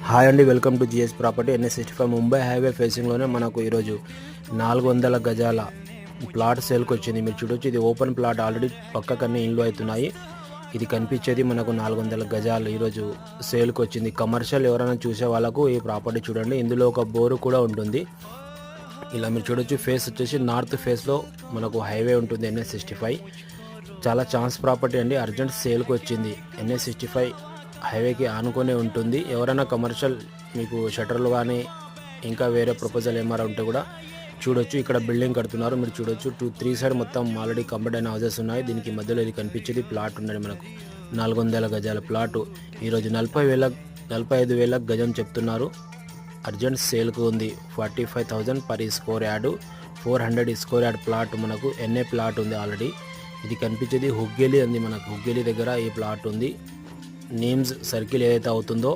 Hi అండి, welcome to GS property. NH65 Mumbai highway ఫేసింగ్లోనే మనకు ఈరోజు 400 గజాల ప్లాట్ సేల్కి వచ్చింది. మీరు చూడొచ్చు, ఇది ఓపెన్ ప్లాట్. ఆల్రెడీ పక్కకన్నీ ఇండ్లు అవుతున్నాయి. ఇది కనిపించేది మనకు 400 గజాలు ఈరోజు సేల్కి వచ్చింది. కమర్షియల్ ఎవరైనా చూసే వాళ్ళకు ఈ ప్రాపర్టీ చూడండి. ఇందులో ఒక బోరు కూడా ఉంటుంది. ఇలా మీరు చూడొచ్చు, ఫేస్ వచ్చేసి నార్త్ ఫేస్లో మనకు హైవే ఉంటుంది. NH65 చాలా ఛాన్స్ ప్రాపర్టీ అండి. అర్జెంట్ సేల్కి వచ్చింది. NH65 హైవేకి ఆనుకునే ఉంటుంది. ఎవరైనా కమర్షియల్ మీకు షటర్లు కానీ ఇంకా వేరే ప్రపోజల్ ఏమైనా ఉంటే కూడా చూడొచ్చు. ఇక్కడ బిల్డింగ్ కడుతున్నారు, మీరు చూడొచ్చు. 2-3 సైడ్ మొత్తం ఆల్రెడీ కంప్లీట్ అయిన హౌసెస్ ఉన్నాయి. దీనికి మధ్యలో ఇది కనిపించేది ప్లాట్ ఉన్నది. మనకు 400 గజాల ప్లాటు ఈరోజు 45,000 గజం చెప్తున్నారు. అర్జెంట్ సేల్కు ఉంది. 45,000 per square yard, 400 square yard plot. మనకు NA ప్లాట్ ఉంది ఆల్రెడీ. ఇది కనిపించేది హుగ్గేలి అంది. మనకు హుగ్గేలి దగ్గర ఈ ప్లాట్ ఉంది. నీమ్స్ సర్కిల్ ఏదైతే అవుతుందో